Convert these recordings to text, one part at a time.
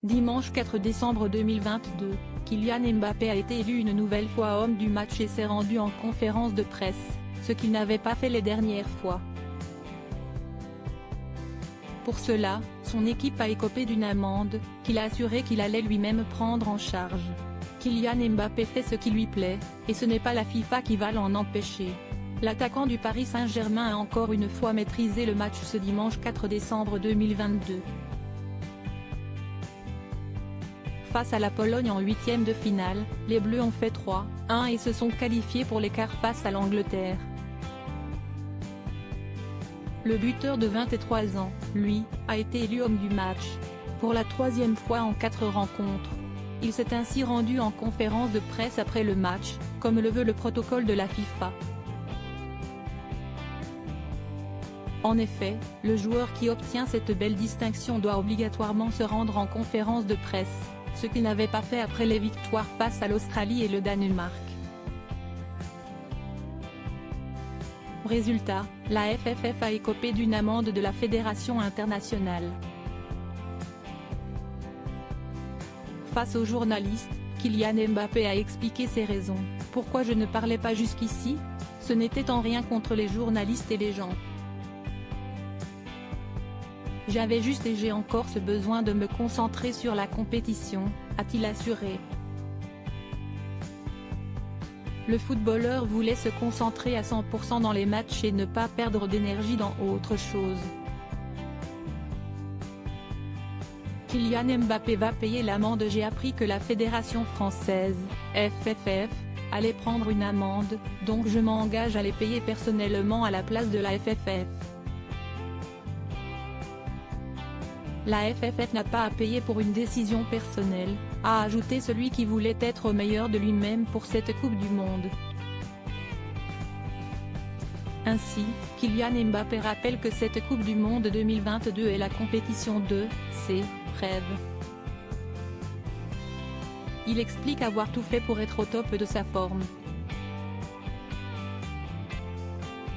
Dimanche 4 décembre 2022, Kylian Mbappé a été élu une nouvelle fois homme du match et s'est rendu en conférence de presse, ce qu'il n'avait pas fait les dernières fois. Pour cela, son équipe a écopé d'une amende, qu'il a assuré qu'il allait lui-même prendre en charge. Kylian Mbappé fait ce qui lui plaît, et ce n'est pas la FIFA qui va l'en empêcher. L'attaquant du Paris Saint-Germain a encore une fois maîtrisé le match ce dimanche 4 décembre 2022. Face à la Pologne en huitième de finale, les Bleus ont fait 3-1 et se sont qualifiés pour les quarts face à l'Angleterre. Le buteur de 23 ans, lui, a été élu homme du match. Pour la troisième fois en 4 rencontres. Il s'est ainsi rendu en conférence de presse après le match, comme le veut le protocole de la FIFA. En effet, le joueur qui obtient cette belle distinction doit obligatoirement se rendre en conférence de presse, ce qu'il n'avait pas fait après les victoires face à l'Australie et le Danemark. Résultat, la FFF a écopé d'une amende de la Fédération internationale. Face aux journalistes, Kylian Mbappé a expliqué ses raisons. « Pourquoi je ne parlais pas jusqu'ici ? Ce n'était en rien contre les journalistes et les gens. J'avais juste et j'ai encore ce besoin de me concentrer sur la compétition », a-t-il assuré. Le footballeur voulait se concentrer à 100% dans les matchs et ne pas perdre d'énergie dans autre chose. Kylian Mbappé va payer l'amende. J'ai appris que la fédération française, FFF, allait prendre une amende, donc je m'engage à les payer personnellement à la place de la FFF. La FFF n'a pas à payer pour une décision personnelle, a ajouté celui qui voulait être au meilleur de lui-même pour cette Coupe du Monde. Ainsi, Kylian Mbappé rappelle que cette Coupe du Monde 2022 est la compétition de ses rêves. Il explique avoir tout fait pour être au top de sa forme.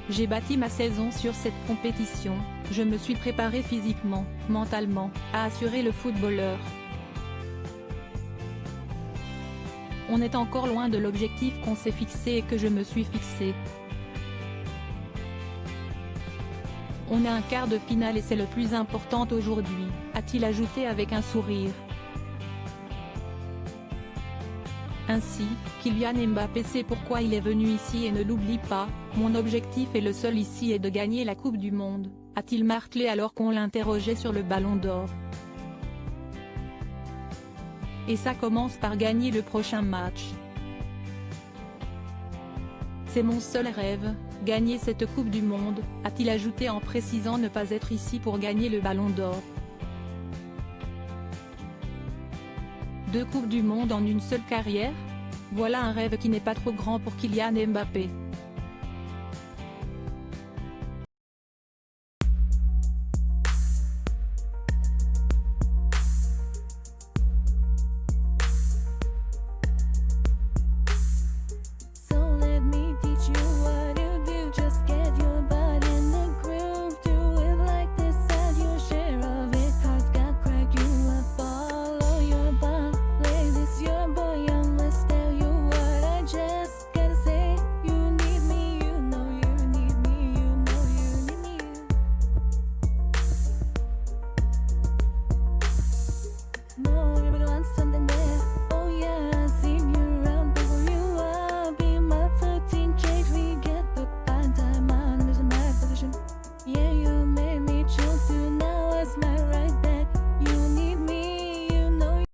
J'ai bâti ma saison sur cette compétition, je me suis préparé physiquement, mentalement, a assuré le footballeur. On est encore loin de l'objectif qu'on s'est fixé et que je me suis fixé. On est un quart de finale et c'est le plus important aujourd'hui, a-t-il ajouté avec un sourire. Ainsi, Kylian Mbappé sait pourquoi il est venu ici et ne l'oublie pas, « Mon objectif est le seul ici est de gagner la Coupe du Monde », a-t-il martelé alors qu'on l'interrogeait sur le Ballon d'Or. Et ça commence par gagner le prochain match. C'est mon seul rêve, gagner cette Coupe du Monde, a-t-il ajouté en précisant ne pas être ici pour gagner le Ballon d'Or. 2 Coupes du Monde en une seule carrière ? Voilà un rêve qui n'est pas trop grand pour Kylian Mbappé.